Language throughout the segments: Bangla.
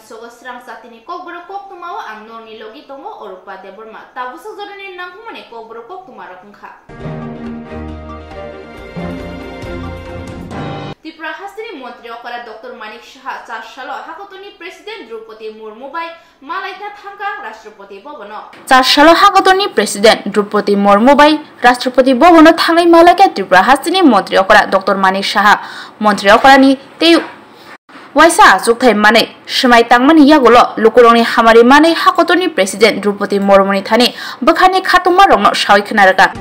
sogo srang satini kokbro kok tumawo ang norni logi tongo orupa deborma tabusa zorani nangkumane kokbro kok tumara kungkha Tripura Hastini Montri Okara Dr. Manik Shah Chashalo Hakotoni President Drupadi Murmu bai Malaika Thangka Rashtrapati Bhobono Chashalo Hakotoni President Drupadi Murmu bai Rashtrapati Bhobono thangai Malaika Tripura Hastini Montri Okara Dr. Manik Shah Montri Okara ni tei Waisa Zukthai Mane Shmai Tangmani Yagolo Lukuroni Hamari Mane Hakotoni President Drupadi Murmu ni thani Bakhani Khatuma Rongno Shawi Khnaraka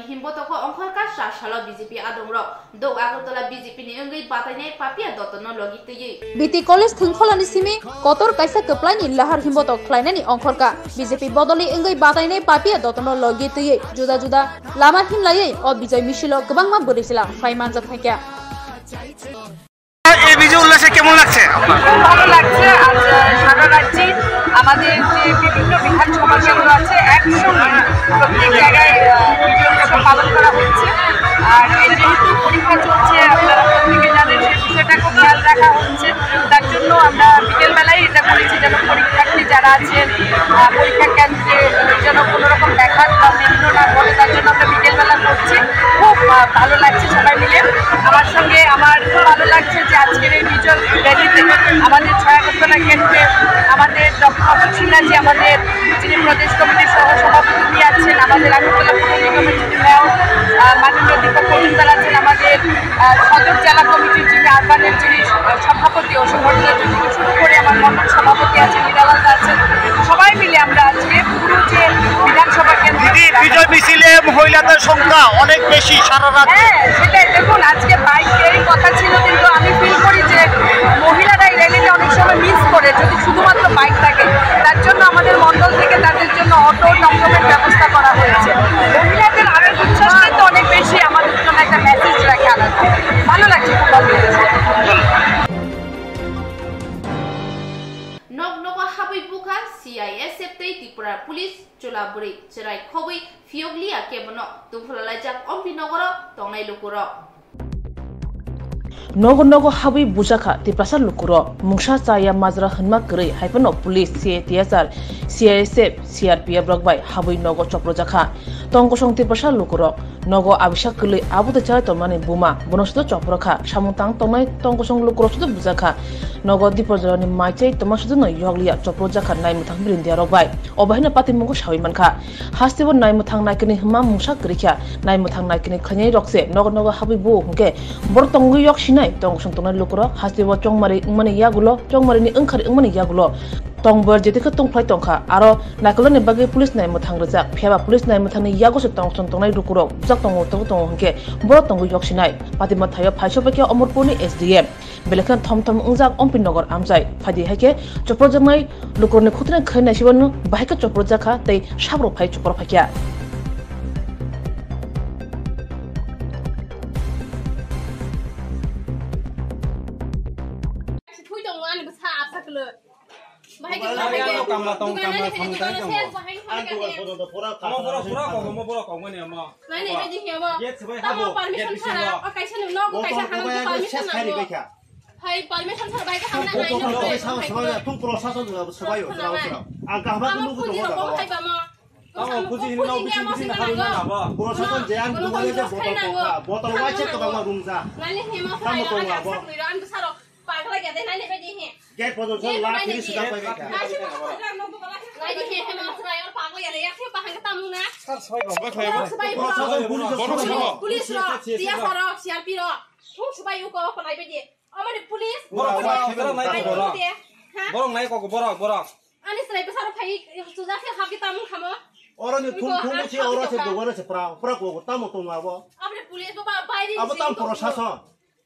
Himbotoko Ongkorka Shashalo BJP Adongro Dog Agotola BJP ni Ungai Batane Papia Dotono Logiti BT College Thungkholani Simi Kotor Kaisa Keplani Lahar Himbotok Klainani Ongkorka BJP Bodoli Ungai Batane Papia Dotono Logiti Juda Juda Lama Himlaye O Bijay Mishilo Kebangma Burisila Faiman Zathakia এই বিজয় উল্লাসে কেমন লাগছে ভালো লাগছে আজ সারা রাজ্যে আমাদের যে বিভিন্ন বিধানসভা কেন্দ্র আছে 100 প্রত্যেক জায়গায় বিজয় উৎসব পালন করা হচ্ছে আর এই যেহেতু পরীক্ষা চলছে আপনারা প্রত্যেকে জানেন সেই বিষয়টা খুব খেয়াল রাখা হচ্ছে তার জন্য আমরা বিকেলবেলায় এটা করেছি যেন পরীক্ষার্থী যারা আছেন পরীক্ষা কেন্দ্রে যেন কোনো রকম ব্যাঘাত বা বিঘ্ন না ঘটে তার জন্য আমরা বিকেলবেলা করছি খুব ভালো লাগছে সবাই মিলে আমার সঙ্গে আমার খুব ভালো লাগছে যে আজকের এই বিজয় র্যালিতে আমাদের ছয়াকতলা কেন্দ্রে আমাদের ডক্টর সিনহাজি আমাদের যিনি প্রদেশ কমিটির সহসভাপতি আছেন আমাদের আগরতলা পৌর নিগমের যিনি মেয়র মাননীয় দীপক মজুমদার আছেন আমাদের সদর জেলা কমিটির যিনি আরবানের যিনি সভাপতি ও সংগঠনের থেকে শুরু করে আমার মন্ডল সভাপতি আছেন নিরালাল আছেন সবাই মিলে আমরা আজকে পুরো যে বিধানসভা কেন্দ্র বিজয় মিছিলে মহিলাদের সংখ্যা অনেক বেশি সারা রাজ্যে সেটাই দেখুন আজকে বাইকেরই কথা ছিল কিন্তু আমি ফিল করি যে মহিলারা এই র্যালিতে অনেক সময় মিস করে যদি শুধুমাত্র বাইক থাকে তার জন্য আমাদের মন্ডল থেকে তাদের জন্য অটো টমটমের ব্যবস্থা করা হয়েছে মহিলাদের আবেগ উচ্ছ্বাস কিন্তু অনেক বেশি আমাদের জন্য একটা মেসেজ রাখে আলাদা ভালো লাগছে খুব ভালো লেগেছে Nognogo Habui Buka CISF Tei Tripura Police Cholaburi Cherai Khobui Fioglia Kebono Tuflalajak Ompinogoro Tongnai Lukuro Nogo Habui Bujaka Tiprasa Lukuro Mungsha Chaya Mazra Hanma Kri Hypano Police CATSR CISF CRPF Brokbai Habui Nogo Choprojaka Tongkosong Tiprasa Lukuro Nogo Abhishek Kli Abu the Chai Tomani Buma Bonosto Choproka Shamutang Tomai Tongkosong Lukuro Bujaka Nogo Dipozoni Maite Tomasho no Yoglia Choprojaka Naimutang Brindia Rokbai Obahina Pati Mungo Shawimanka Hastibo Naimutang Nakini Hma Musha Krikya Naimutang Nakini Kanye Rokse Nogo Habui Bu Hunke Bortongu Yok Shinai Tongkosong Tonai Lukuro Hastibo Chongmari Umani Yagulo Chongmari ni Unkari Umani Yagulo Tongber Jetika Tongplai Tongka Aro Nakoloni Bagi Police Naimutang Razak Piaba Police Naimutang Yagos Tongson Tonai Lukuro Zaktongo Tong Hunke Borotongu Yok Shinai Patima Tayo Paishopaki Omorpuni SDM Belekan Tom Unzak Ompinogor Amzai Fadi Hake Choprojamai Lukurni Kutina Khana Shibanu Bahika Choprojaka Tei Shabro Pai Chopropakia Get for the last year.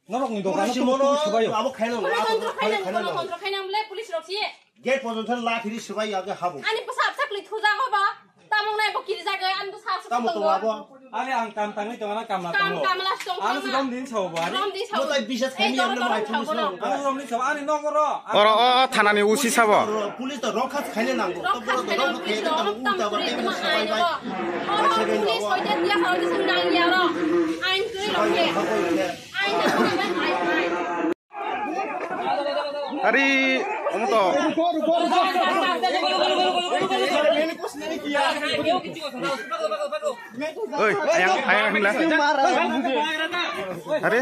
Norong itu kan semua subai. Abu kailan. Police Get position lah, ini subai agak habu. Ani pasal sakli thuja ko ba tamung na bokiri jaga an tu sa Tamu to abo. Ani ang kam tangi to ana kam na to. Ani sedang din sawo ba ani. Mo tay bisas khani amna mai pulis no. Ani rom ni sawo ani nogoro. Oro thanani usi sabo. Pulis to rokha khani nango. To boro to rokha khani nango. Uta ba tem sabai bai. Pulis hoje dia kalau di sendang ya lo. Ain kiri lo ke. Ain na ko ai. Hari omoto. Oi, ayang himla. Hari?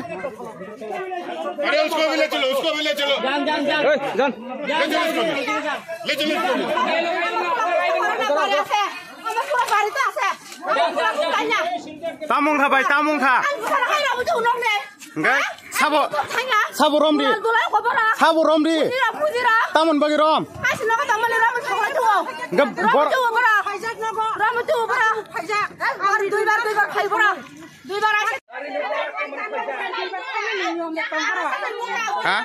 अरे उसको भी ले चलो Oi, John. ले चलो Tamung tha bai, tamung tha. Enggak, sabo rom di. Sabo rom di. Tamun bagi rom. Enggak, bor. Hah?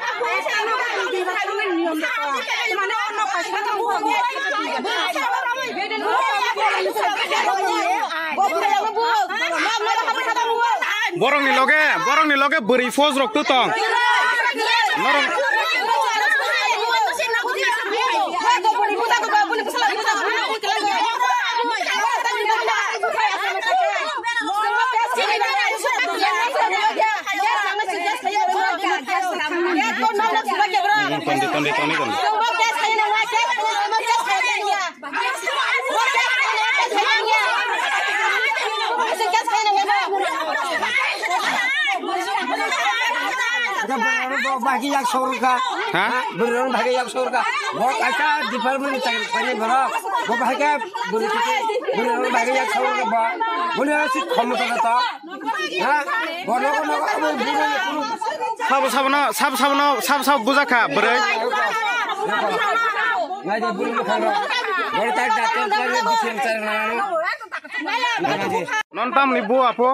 Borong ni loge beri fos rok tu tong. Norong. Tondi kan. Bagi yang surga, berenang bagi yang surga. Bok aja di Palembang cari pani berok. Bok bagi berenang bagi yang surga. Boleh sih kamu tahu? Hah? Bono kamu berenang. Sab buzaka berai. Nggak ada berenang kalau. Baru tadi datang lagi bisa cari nana. Non tam ni bu apo?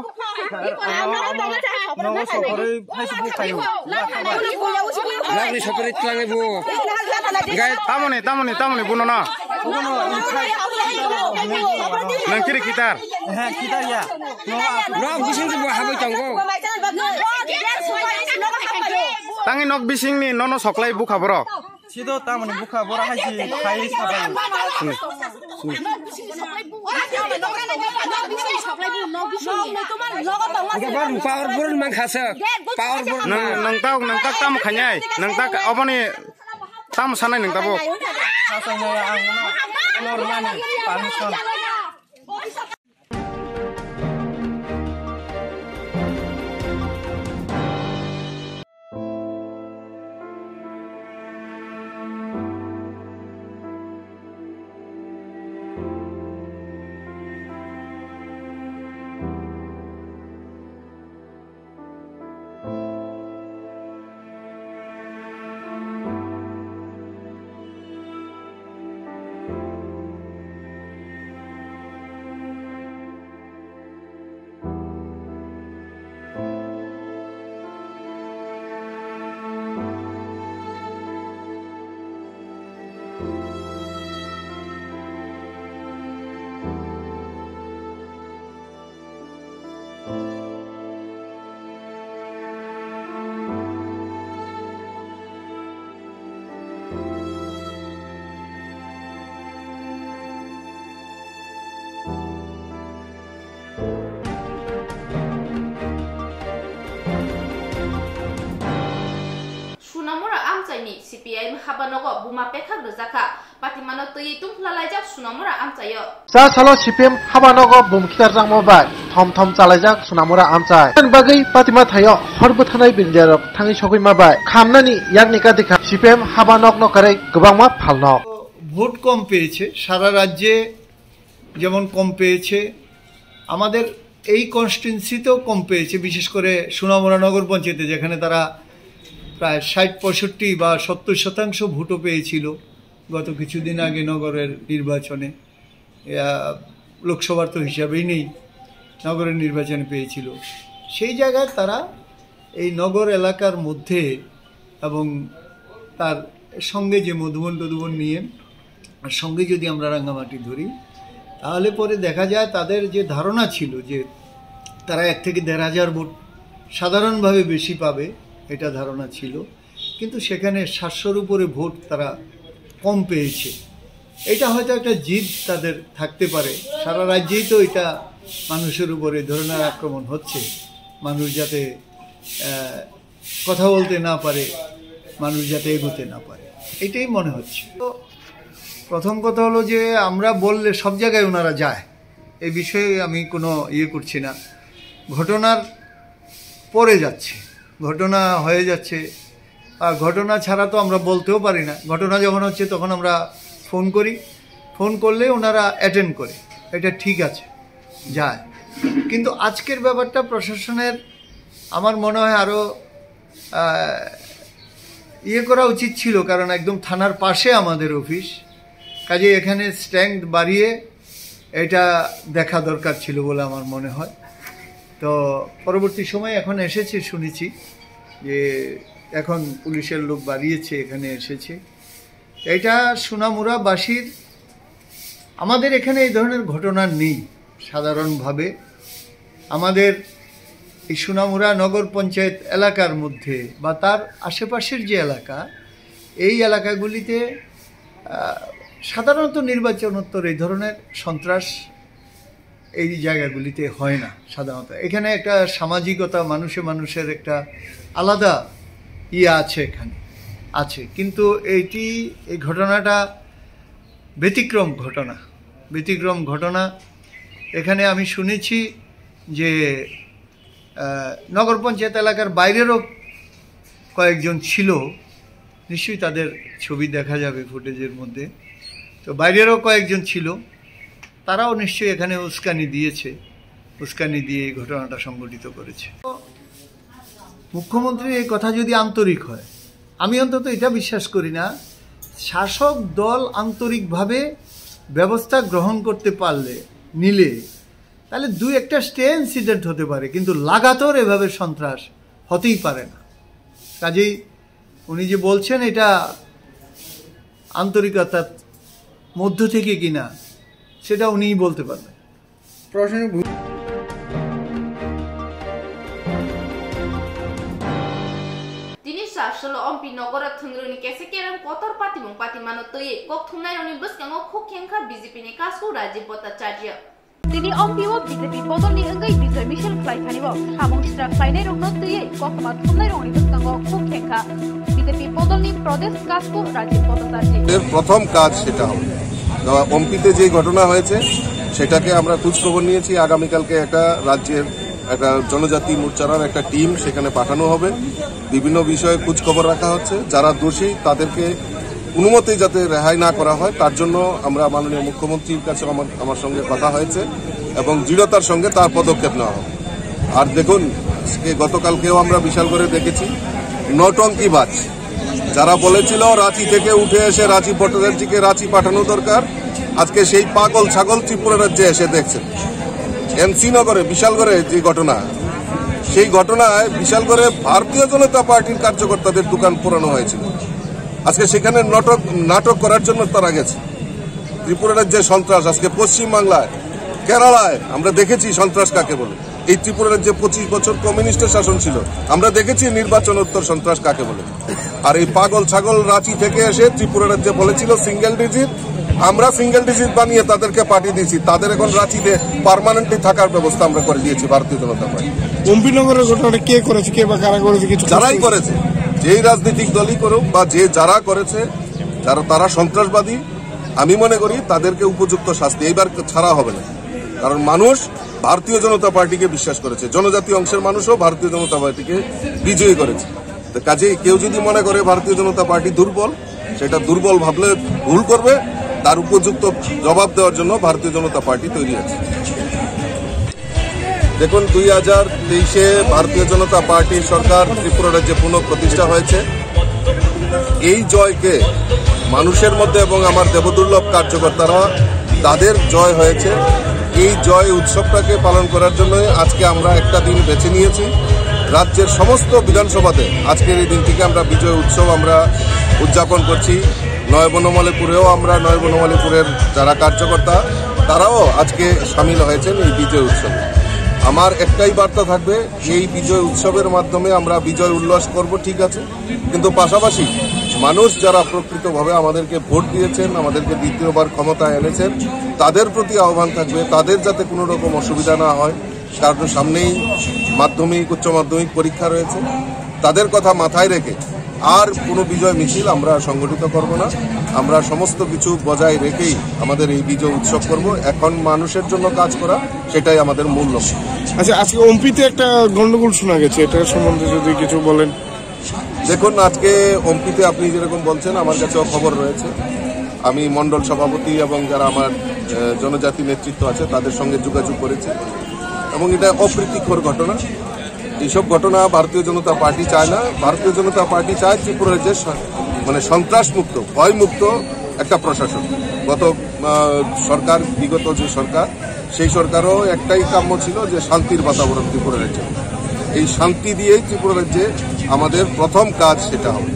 Nawa sokore Facebook kayo. Lagi sokore lagi bu. Enggak, tamu ni buno na. Nang kiri kitar. Kita ya. Bro, bising tu buat apa canggo? Tangi nok bising ni nono soklai bu khabro. Sido tamu ni buka bora haji kai sabai. Power burn mang khasa. Power burn. Nang tak tamu khanyai. Nang tak apa ni tamu sanai nang tabo. Khasanya ang normal permission. CPI habanogo buma pekha rojaka patimano tui tumflalajak sunamura amchayo sa salo CPM habanogo bumkitar jangmo bai thom chalajak sunamura amchai bagi patima thayo horbo thanai binjarok thangi sokima bai khamnani yaknika dikha CPM habanok no kare gobangma phalno vote কম পেয়েছে সারা রাজ্যে যেমন কম পেয়েছে আমাদের এই কনস্টিটুয়েন্সিতেও কম পেয়েছে বিশেষ করে সোনামুড়া নগর পঞ্চায়েতে যেখানে তারা প্রায় ৬০-৬৫ বা ৭০% ভোটও পেয়েছিল গত কিছুদিন আগে নগরের নির্বাচনে লোকসভার তো হিসাবেই নেই নগরের নির্বাচনে পেয়েছিল সেই জায়গায় তারা এই নগর এলাকার মধ্যে এবং তার সঙ্গে যে মধুবন টধুবন নিয়ে আর সঙ্গে যদি আমরা রাঙ্গামাটি ধরি তাহলে পরে দেখা যায় তাদের যে ধারণা ছিল যে তারা 1 থেকে 1,500 ভোট সাধারণভাবে বেশি পাবে, এটা ধারণা ছিল, কিন্তু সেখানে 700-র উপরে ভোট তারা কম পেয়েছে। এটা হয়তো একটা জিদ তাদের থাকতে পারে। সারা রাজ্যেই তো এটা মানুষের উপরে ধরনের আক্রমণ হচ্ছে, মানুষ যাতে কথা বলতে না পারে, মানুষ যাতে এগোতে না পারে, এটাই মনে হচ্ছে। তো প্রথম কথা হলো যে আমরা বললে সব জায়গায় ওনারা যায়, এই বিষয়ে আমি কোনো করছি না। ঘটনার পরে যাচ্ছে, ঘটনা হয়ে যাচ্ছে, আর ঘটনা ছাড়া তো আমরা বলতেও পারি না। ঘটনা যখন হচ্ছে তখন আমরা ফোন করি, ফোন করলে ওনারা অ্যাটেন্ড করে, এটা ঠিক আছে, যায়। কিন্তু আজকের ব্যাপারটা প্রশাসনের আমার মনে হয় আরও করা উচিত ছিল, কারণ একদম থানার পাশে আমাদের অফিস, কাজে এখানে স্ট্যান্ড বাড়িয়ে এটা দেখা দরকার ছিল বলে আমার মনে হয়। তো পরবর্তী সময় এখন এসেছে, শুনেছি যে এখন পুলিশের লোক বাড়িয়েছে, এখানে এসেছে। এটা সোনামুড়াবাসীর, আমাদের এখানে এই ধরনের ঘটনা নেই সাধারণভাবে। আমাদের এই সোনামুড়া নগর পঞ্চায়েত এলাকার মধ্যে বা তার আশেপাশের যে এলাকা, এই এলাকাগুলিতে সাধারণত নির্বাচনোত্তর এই ধরনের সন্ত্রাস এই জায়গাগুলিতে হয় না সাধারণত। এখানে একটা সামাজিকতা, মানুষের একটা আলাদা আছে, এখানে আছে। কিন্তু এই ঘটনাটা ব্যতিক্রম ঘটনা। এখানে আমি শুনেছি যে নগর পঞ্চায়েত এলাকার বাইরেরও কয়েকজন ছিল, নিশ্চয়ই তাদের ছবি দেখা যাবে ফুটেজের মধ্যে। তো বাইরেরও কয়েকজন ছিল, তারাও নিশ্চয়ই এখানে উস্কানি দিয়ে এই ঘটনাটা সংঘটিত করেছে। মুখ্যমন্ত্রী এই কথা যদি আন্তরিক হয়, আমি অন্তত এটা বিশ্বাস করি না, শাসক দল আন্তরিকভাবে ব্যবস্থা গ্রহণ করতে নিলে তাহলে 2-1টা স্টে ইনসিডেন্ট হতে পারে, কিন্তু লাগাতার এভাবে সন্ত্রাস হতেই পারে না। কাজেই উনি যে বলছেন এটা আন্তরিকতার মধ্য থেকে কিনা, সেটা উনিই বলতে পারবেন। Dini sasalo ompi nogora thungruni kese kerem kotor patimung patimano toye kok thungnai roni buskango khokengkha BJP ni kasu Rajiv Bhattacharya. Dini ompi o BJP bodolni engai Bijoy Michel Khlaikhanibo samung stra khlainai rokno toye koktoma thungnai roni buskango khokengkha BJP bodolni Pradesh kasu Rajiv Bhattacharya. এর প্রথম কাজ সেটা হবে। ওমপিতে যে ঘটনা হয়েছে সেটাকে আমরা খোঁজ খবর নিয়েছি। আগামীকালকে একটা রাজ্যের একটা জনজাতি মোর্চার একটা টিম সেখানে পাঠানো হবে, বিভিন্ন বিষয়ে খোঁজ খবর রাখা হচ্ছে। যারা দোষী তাদেরকে কোনোমতেই যাতে রেহাই না করা হয় তার জন্য আমরা মাননীয় মুখ্যমন্ত্রীর কাছে আমার সঙ্গে কথা হয়েছে এবং দৃঢ়তার সঙ্গে তার পদক্ষেপ নেওয়া হবে। আর দেখুন, গতকালকেও আমরা বিশাল করে দেখেছি নটঙ্কিবাজ যারা বলেছিল রাঁচি থেকে উঠে এসে রাজীব ভট্টাচার্যকে রাঁচি পাঠানো দরকার, আজকে সেই পাগল ছাগল ত্রিপুরা রাজ্যে এসে দেখছেন। এনসিনগরে বিশালগড়ে যে ঘটনা, সেই ঘটনায় বিশালগড়ে ভারতীয় জনতা পার্টির কার্যকর্তাদের দোকান পোড়ানো হয়েছিল। আজকে সেখানে নাটক করার জন্য তারা গেছে। ত্রিপুরা রাজ্যে সন্ত্রাস, আজকে পশ্চিমবাংলায়, কেরালায় আমরা দেখেছি সন্ত্রাস কাকে বলে। এই ত্রিপুরা রাজ্যে 25 বছর কমিউনিস্টের শাসন ছিল, আমরা দেখেছি নির্বাচনোত্তর সন্ত্রাস কাকে বলে। আর এই পাগল ছাগল রাঁচি থেকে এসে ত্রিপুরা রাজ্যে বলেছিল সিঙ্গেল ডিজিট, আমরা সিঙ্গেল ডিজিট বানিয়ে তাদেরকে পাঠিয়ে দিয়েছি। তাদের এখন রাঁচিতে পার্মানেন্টলি থাকার ব্যবস্থা আমরা করে দিয়েছি ভারতীয় জনতা পার্টি। অম্বিনগরের ঘটনাটা কে করেছে, কে বা কারা করেছে, কিছু যারাই করেছে, যেই রাজনৈতিক দলই করুক বা যারা করেছে, তারা সন্ত্রাসবাদী। আমি মনে করি তাদেরকে উপযুক্ত শাস্তি এইবার ছাড়া হবে না, কারণ মানুষ ভারতীয় জনতা পার্টিকে বিশ্বাস করেছে, জনজাতি অংশের মানুষও ভারতীয় জনতা পার্টিকে বিজয়ী করেছে। কাজেই কেউ যদি মনে করে ভারতীয় জনতা পার্টি দুর্বল, সেটা দুর্বল ভাবলে ভুল করবে। তার উপযুক্ত জবাব দেওয়ার জন্য ভারতীয় জনতা পার্টি তৈরি আছে। দেখুন, 2023-এ ভারতীয় জনতা পার্টির সরকার ত্রিপুরা রাজ্যে পুনঃ প্রতিষ্ঠা হয়েছে। এই জয়কে মানুষের মধ্যে এবং আমার দেবদুর্লভ কার্যকর্তারা তাদের জয় হয়েছে, এই জয় উৎসবটাকে পালন করার জন্য আজকে আমরা একটা দিন বেছে নিয়েছি। রাজ্যের সমস্ত বিধানসভাতে আজকের এই দিনটিকে আমরা বিজয় উৎসব আমরা উদযাপন করছি। নয় বনমালীপুরেও আমরা নয় বনমালীপুরের যারা কার্যকর্তা তারাও আজকে সামিল হয়েছেন এই বিজয় উৎসবে। আমার একটাই বার্তা থাকবে, এই বিজয় উৎসবের মাধ্যমে আমরা বিজয় উল্লাস করব, ঠিক আছে, কিন্তু পাশাপাশি মানুষ যারা প্রকৃতভাবে আমাদেরকে ভোট দিয়েছেন, আমাদেরকে দ্বিতীয়বার ক্ষমতায় এনেছেন, তাদের প্রতি আহ্বান থাকবে তাদের যাতে কোনো রকম অসুবিধা না হয়। কারণ সামনেই মাধ্যমিক উচ্চ মাধ্যমিক পরীক্ষা রয়েছে, তাদের কথা মাথায় রেখে আর কোনো বিজয় মিছিল আমরা সংগঠিত করব না। আমরা সমস্ত কিছু বজায় রেখেই আমাদের এই বিজয় উৎসব করব। এখন মানুষের জন্য কাজ করা, সেটাই আমাদের মূল লক্ষ্য। আচ্ছা, আজকে ওমপিতে একটা গন্ডগোল শোনা গেছে, এটা সম্বন্ধে যদি কিছু বলেন। দেখুন, আজকে ওমপিতে আপনি যেরকম বলছেন, আমার কাছেও খবর রয়েছে। আমি মণ্ডল সভাপতি এবং যারা আমার জনজাতি নেতৃত্ব আছে তাদের সঙ্গে যোগাযোগ করেছি এবং এটা অপ্রীতিকর ঘটনা। এইসব ঘটনা ভারতীয় জনতা পার্টি চায় না। ভারতীয় জনতা পার্টি চায় ত্রিপুরার যে মানে সন্ত্রাসমুক্ত, ভয়মুক্ত একটা প্রশাসন। গত সরকার, বিগত যে সরকার, সেই সরকারও একটাই কাম্য ছিল যে শান্তির বাতাবরণ ত্রিপুরা রাজ্যে। এই শান্তি দিয়েই ত্রিপুরা রাজ্যে আমাদের প্রথম কাজ সেটা হবে।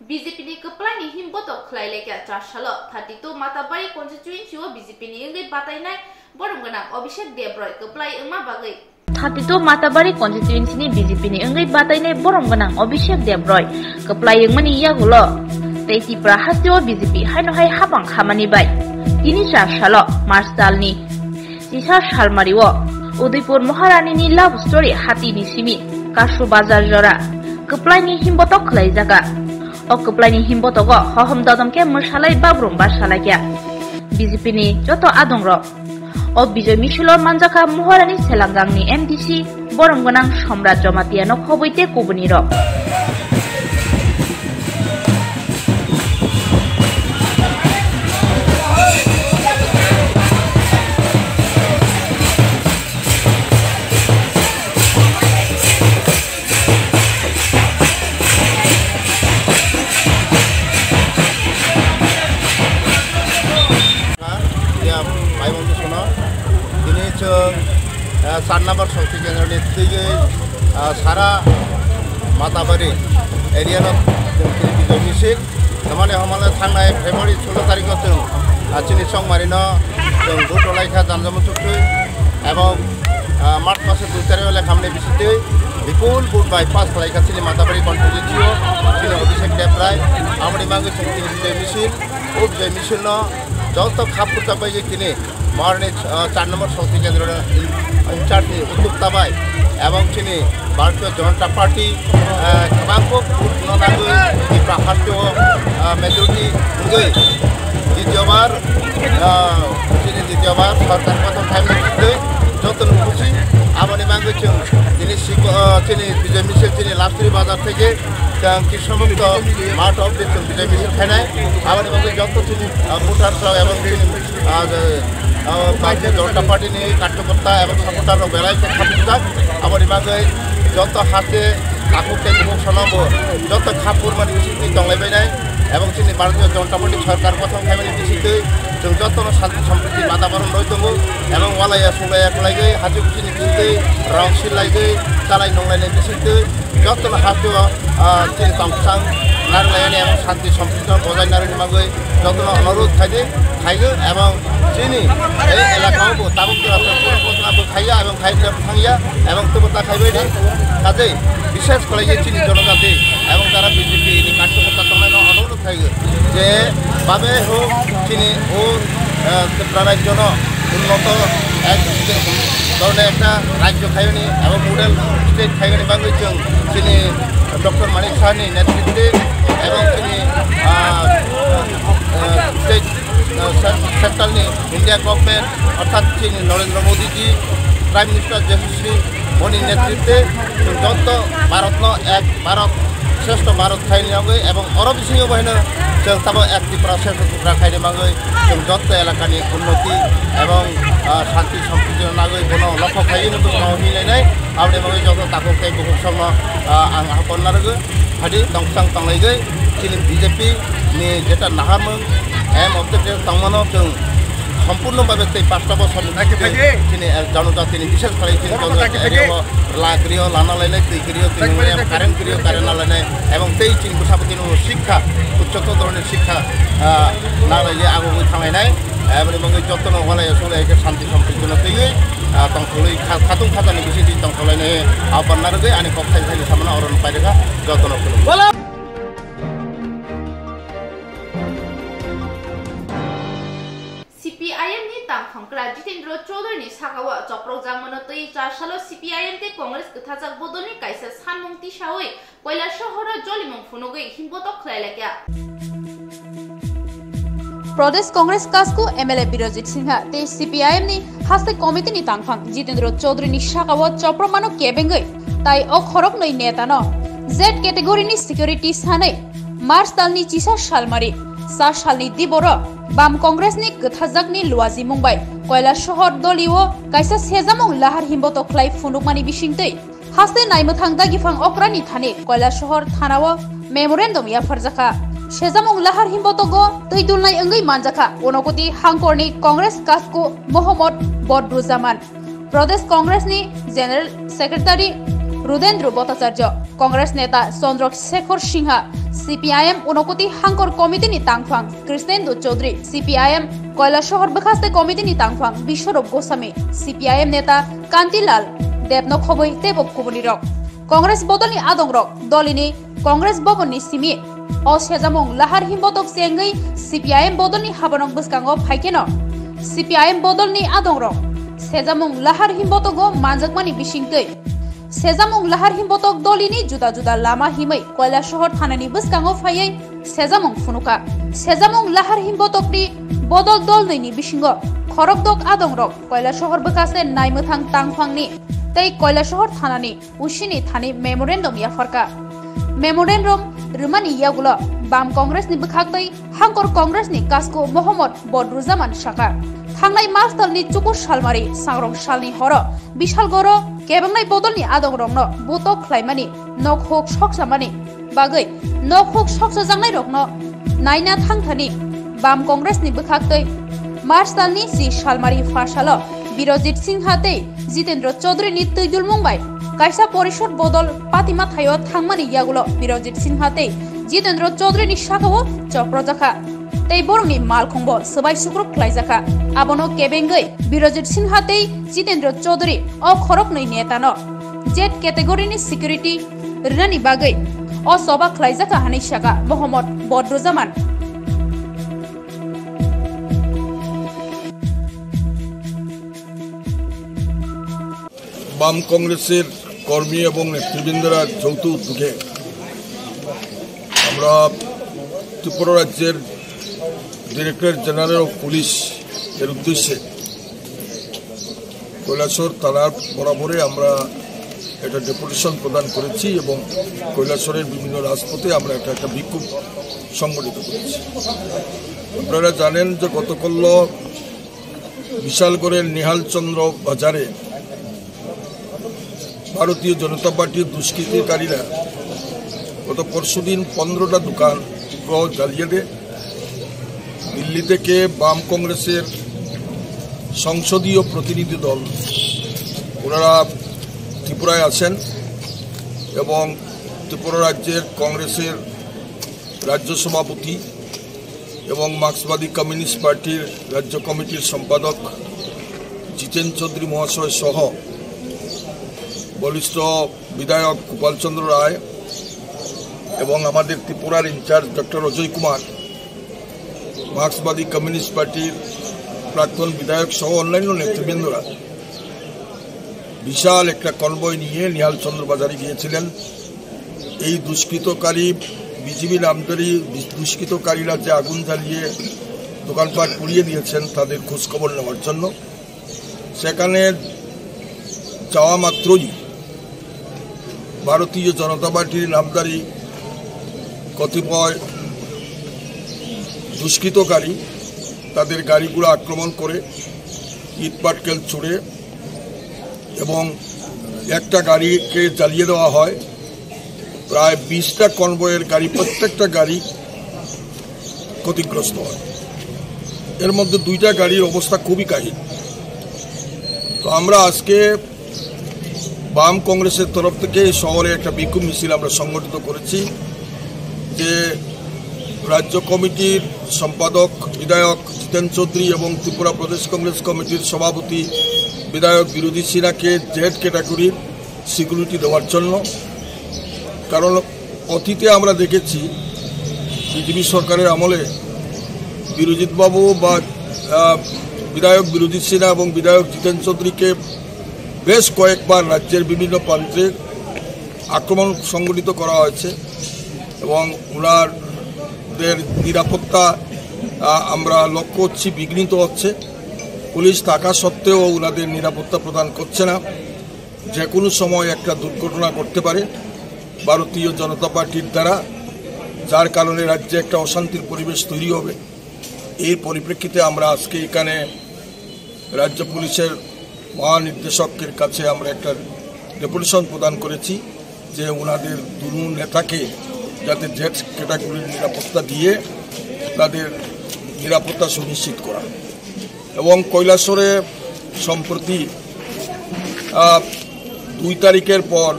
BJP ni kepala ni himboto khlai leka chashalo 32 Matabari constituency o BJP ni ngai batainai borong ganang Abhishek Debroy keplai engma bagai 32 Matabari constituency ni BJP ni ngai batainai borong ganang Abhishek Debroy keplai engmani yagulo teiti prahasyo BJP haino hai habang khamani bai tini chashalo Marsal ni Sisa Shalmariwo Udaipur Maharani ni love story hati ni simi Kashu Bazar Jora keplai ni himboto khlai jaga Okeplani himbotogo hohom dodamke mursalai babrum barsalakya BJP ni joto adongro o bijoy mishilo manjaka muharani selangangni MDC boronggonang somrat jomatiano khoboite kubuniro सात नम्बर शक्ति केन्द्र नेतृत्व सारा माताबारी एरिया विजय मिছিল মানে हमला थांनाय फेब्रुवारी 16 तारिखआव जों चिनि संमारिनो जों गुटलायखा जानजामु चुक्ति এবং मार्च मासे 2 तारिखआव लेखामने बिसिते বিপুল ভোট বাই পাস খালাইখা চিনি মাতাবারি কনস্টিটিউশন চিনি অভিষেক দেবরায় আমরি মাঙ্গে চিনি বিজয় মিছিল ও বিজয় মিছিল ন যত খাপুরতা বাই চিনি মহারানী 4 নম্বর শক্তি কেন্দ্র ইনচার্জ উদ্যোক্তাবাই এবং চিনি ভারতীয় জনতা পার্টি বাংকো ননাগৈ প্রাহার্য মেজরিটি গৈ দ্বিতীয়বার সরকার প্রথম টাইমে যত খুশি আমনি মাঙ্গে চিনি বিজয় মিছিল চিনি লাভশ্রী বাজার থেকে কৃষ্ণমুক্ত মাঠ অব্দি বিজয় মিছিল খাইনায় আমনি মাঙ্গে যত চিনি ভোটাররা এবং চিনি भारतीय जनता पार्टी नि कार्यकर्ता এবং সাপোর্টার বেলাইতে খাপুজাক আমরি মাগে যত হাতে কাকুকে মুখ শোনাবো যত খাপুর মানে বিসিতি দংলাইবাইনাই এবং চিনি ভারতীয় জনতা পার্টি সরকার প্রথম খাইমানি বিসিতি जों जतनो शांति सम्प्रीति वातावरण रही दङ এবং वालाया सुलाया खलाइगै हाजो कुचिनि बिसिति रं सिलाइगै चालाय नंलायनाय बिसिति जतनो हाजो चिनि तंसां नारलायनाय এবং শান্তি সম্প্রীতি বজায় রাখার মাগে যতনো অনুরোধ খাইগৈ এবং চিনি এই এলাকাও তাবুকরা পরিকল্পনা খাইয়া এবং খাইতে থাঙ্গিয়া এবং তবতা খাইবাইনি কাজেই বিশেষ করে চিনি জনজাতি এবং যারা বিজেপি নি কার্যকর্তা তমাইনো অনুরোধ খাইগৈ যে বাবে হোক চিনি ও রাজ্য উন্নত এক ধরনের একটা রাজ্য খাইনি এবং মডেল স্টেট খাইনি বাংলাদেশ চিনি ডক্টর মানিক সাহানি নেতৃত্বে এবং চিনি স্টেট सेंट्रल इंडिया गवर्नमेंट अर्थात चीनी नरेंद्र मोदी जी प्राइम मिनिस्टर यशस्वी मोदी नेतृत्वे जत भारत एक भारत श्रेष्ठ भारत खाई और अरब सिंह बहन जों तब एक त्रिपुरा श्रेष्ठ त्रिपुरा खाई मांगे जों जत एलाकानी उन्नति और शांति सम्प्रीति नागै कोनो लक्ष्य खाई मिलायनाय आबे मांगे जत ताको के बुहुसम आं हापननारगो हादि दंसां तंलायगै चिनि बीजेपी नि जेटा नाहारमों एम ऑब्जेक्टिव तंगमानो जों সম্পূর্ণভাবে সেই 5টা বছর তিনি জনজাতি বিশেষ করে লাকরিও লানা লাইনাই তুই করিও কারেন্ট করিও কারেন্ট না লাইনাই এবং সেই চিনকু সাপতিন শিক্ষা উচ্চতর ধরনের শিক্ষা না লাইলে আগুন থামাইনাই এবং যত্ন হলে আসলে শান্তি সম্পৃক্ত তৈরি তংসলাই খাতুন খাতানি বেশি তংসলাইনাই আহ্বান না রোগে আনি কক্ষাই থাকি সামনে অরণ পাইরেখা যত্ন করব CPIM ni tangkhangkra Jitendra Chaudhary ni sakawa choprojang manotoi 4 salo CPIM te Congress kathajak bodoni kaisa sanmung tisawoi Koilar shohora jolimung phunogoi himbotok khlailakya प्रदेश कांग्रेस कास्को एमएलए बिरजित सिंह ते सीपीआईएम नि हास्ते कमिटी नि तांगफांग जितेंद्र चौधरी नि शाखाव चप्रमानो केबेंगै ताई अ खरक नै नेता न जेड कैटेगरी नि सिक्युरिटी सानै मार्च तालनि 24 सालमारि 7 सालनि दिबर बाम कांग्रेस नि गथाजाकनि लुवाजि मुंबाई कयला शहर दलिओ कायसा सेजामं लाहार हिम्बतो ख्लाइ फुनुकमानि बिसिंतै हास्ते नायमथां दागिफां अक्रानि थाने कयला शहर थानाव मेमोरेंडम या फरजाखा सेजामं लाहार हिम्बतोगो तैदुलनाय अंगै मानजाखा ओनगति हांकरनि कांग्रेस कास्को मोहम्मद बदरुज्जामान प्रदेश कांग्रेस नि जनरल सेक्रेटारी रुदेंद्र भट्टाचार्य कांग्रेस नेता चंद्रशेखर सिंह सीपीआईएम ओनगति हांकर कमिटी नि तांगफां कृष्णेंदु चौधरी सीपीआईएम कयला शहर बखास्ते कमिटी नि तांगफां बिश्वरूप गोस्वामी सीपीआईएम नेता कांतिलाल देबनखबै तेबब कुबुनिरक कांग्रेस बदलनि आदंरक दलिनि कांग्रेस भवननि सिमि असेजामं लाहार हिम्बतक सेंगै सीपीआईएम बदलनि हाबनक बसकांगो फाइकेनो सीपीआईएम बदलनि आदंरक सेजामं लाहार हिम्बतगो मानजाकमानि बिसिंतै सेजामं लाहार हिम्बतक दलिनि जुदा जुदा लामा हिमै कयला शहर थानानि बसकांगो फायै सेजामं फुनुका सेजामं लाहार हिम्बतकनि बदल दलनैनि बिसिंगो खरकदक आदंरक कयला शहर बखासे नायमथां तांगफांनि तै कयला शहर थानानि उसिनि थानि मेमोरेंडम याफरका मेमोरेंडम रुमानी यागुला बाम कांग्रेस नि बखाक्तै हांकर कांग्रेस नि कास्को मोहम्मद बदरुज्जामान शाखा थांनाय मार्च दालनि 24 सालमारि सांग्रं सालनि हर बिशाल गर केबंनाय बदलनि आदंरंनो बुतो ख्लाइमानि नखोक सकसामानि बागै नखोक सकसाजांनाय रकनो नायना थांथानि बाम कांग्रेस नि बखाक्तै मार्च दालनि 10 सालमारि फासाल बिरजित सिंहाते जितेंद्र चौधरी नि तैदुल मुंबाई कायसा परिषद बदल पातिमा थायो थांमानि यागुलो बिरजित सिंहाते जितेंद्र चौधरी नि शाखाव चप्रजाखा तै बरंनि मालखंबो सबाय सुग्रुप ख्लाइजाखा आबनो केबेंगै बिरजित सिंहाते जितेंद्र चौधरी अ खरक नै नेता न जेड कैटेगरी नि सिक्युरिटी रनानि बागै अ सभा ख्लाइजाखा हानै शाखा मोहम्मद बदरुज्जामान বাম কংগ্রেসের কর্মী এবং নেতৃবৃন্দরা যৌথ উদ্যোগে আমরা ত্রিপুরা রাজ্যের ডিরেক্টর জেনারেল অফ পুলিশ এর উদ্দেশ্যে কৈলাসহর থানার বরাবরে আমরা একটা ডেপুটেশন প্রদান করেছি এবং কৈলাসহরের বিভিন্ন রাজপথে আমরা একটা বিক্ষোভ সংগঠিত করেছি। আপনারা জানেন যে গতকাল বিশালগড়ের নিহালচন্দ্র বাজারে ভারতীয় জনতা পার্টির দুষ্কৃতিকারীরা গত পরশুদিন 15টা দোকান জ্বালিয়ে দেয়। দিল্লি থেকে বাম কংগ্রেসের সংসদীয় প্রতিনিধি দল ওনারা ত্রিপুরায় আছেন এবং ত্রিপুরা রাজ্যের কংগ্রেসের রাজ্য সভাপতি এবং মার্ক্সবাদী কমিউনিস্ট পার্টির রাজ্য কমিটির সম্পাদক জিতেন চৌধুরী মহাশয় সহ বলিষ্ঠ বিধায়ক গোপাল চন্দ্র রায় এবং আমাদের ত্রিপুরার ইনচার্জ ডক্টর অজয় কুমার, মার্ক্সবাদী কমিউনিস্ট পার্টির প্রাক্তন বিধায়ক সহ অন্যান্য নেতৃবৃন্দরা বিশাল একটা কনভয় নিয়ে নিহালচন্দ্র বাজারে গিয়েছিলেন। এই দুষ্কৃতকারী বিজেপি নামধারী দুষ্কৃতকারীরা যে আগুন জ্বালিয়ে দোকানপাট পুড়িয়ে দিয়েছেন তাদের খোঁজখবর নেওয়ার জন্য। সেখানে যাওয়া মাত্রই ভারতীয় জনতা পার্টির নামধারী কতিপয় দুষ্কৃতকারী তাদের গাড়িগুলো আক্রমণ করে ইটপাটকেল ছুড়ে এবং একটা গাড়িকে জ্বালিয়ে দেওয়া হয়। প্রায় 20টা কনভয়ের গাড়ি, প্রত্যেকটা গাড়ি ক্ষতিগ্রস্ত হয়। এর মধ্যে 2টা গাড়ির অবস্থা খুবই কাহিল। তো আমরা আজকে বাম কংগ্রেসের তরফ থেকে শহরে একটা বিক্ষোভ মিছিল আমরা সংগঠিত করেছি, যে রাজ্য কমিটির সম্পাদক বিধায়ক জিতেন চৌধুরী এবং ত্রিপুরা প্রদেশ কংগ্রেস কমিটির সভাপতি বিধায়ক বিরোধী সিনহাকে জেড ক্যাটাগরির সিকিউরিটি দেওয়ার জন্য। কারণ অতীতে আমরা দেখেছি বিজেপি সরকারের আমলে বিরোজিত বাবু বা বিধায়ক বিরোধী সিনহা এবং বিধায়ক জিতেন চৌধুরীকে বেশ কয়েকবার রাজ্যের বিভিন্ন প্রান্তে আক্রমণ সংগঠিত করা হয়েছে এবং ওনাদের নিরাপত্তা আমরা লক্ষ্য করছি বিঘ্নিত হচ্ছে। পুলিশ থাকা সত্ত্বেও ওনাদের নিরাপত্তা প্রদান করছে না। যে কোনো সময় একটা দুর্ঘটনা করতে পারে ভারতীয় জনতা পার্টির দ্বারা, যার কারণে রাজ্যে একটা অশান্তির পরিবেশ তৈরি হবে। এই পরিপ্রেক্ষিতে আমরা আজকে এখানে রাজ্য পুলিশের মহানির্দেশকের কাছে আমরা একটা ডেপুটেশন প্রদান করেছি যে ওনাদের দুনু নেতাকে যাতে জেড ক্যাটাগরির নিরাপত্তা দিয়ে তাদের নিরাপত্তা সুনিশ্চিত করা। এবং কৈলাসরে সম্প্রতি 2 তারিখের পর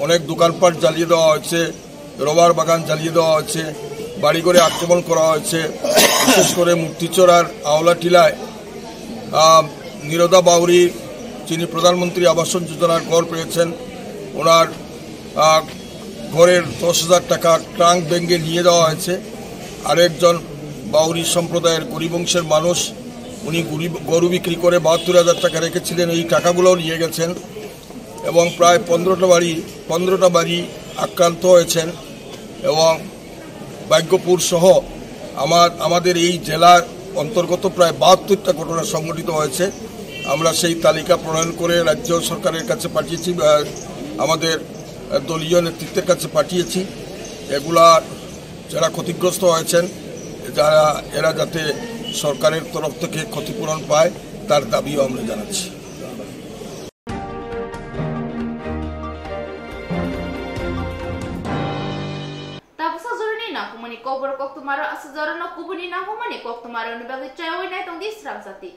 অনেক দোকানপাট জ্বালিয়ে দেওয়া হয়েছে, রবার বাগান জ্বালিয়ে দেওয়া হয়েছে, বাড়িঘরে আক্রমণ করা হয়েছে। বিশেষ করে মুক্তিচড়ার আওলাটিলায় নিরোদা বাউরি, যিনি প্রধানমন্ত্রী আবাসন যোজনার ঘর পেয়েছেন, ওনার ঘরের 10,000 টাকা ট্রাঙ্ক ভেঙে নিয়ে দেওয়া হয়েছে। আরেকজন বাউরি সম্প্রদায়ের গরিব অংশের মানুষ, উনি গরু বিক্রি করে 72,000 টাকা রেখেছিলেন, এই টাকাগুলোও নিয়ে গেছেন। এবং প্রায় 15টা বাড়ি আক্রান্ত হয়েছেন। এবং ভাগ্যপুর সহ আমাদের এই জেলার অন্তর্গত প্রায় 72টা ঘটনা সংঘটিত হয়েছে। আমরা সেই তালিকা প্রণয়ন করে রাজ্য সরকারের কাছে পাঠিয়েছি, আমাদের দলীয় নেতৃত্বের কাছে পাঠিয়েছি। এগুলা যারা ক্ষতিগ্রস্ত হয়েছেন এরা যাতে সরকারের তরফ থেকে ক্ষতিপূরণ পায় তার দাবিও আমরা জানাচ্ছি। Kobor kok tumaro asajaro no kubuni na humani kok tumaro ni bagi cewek na itong disram sati.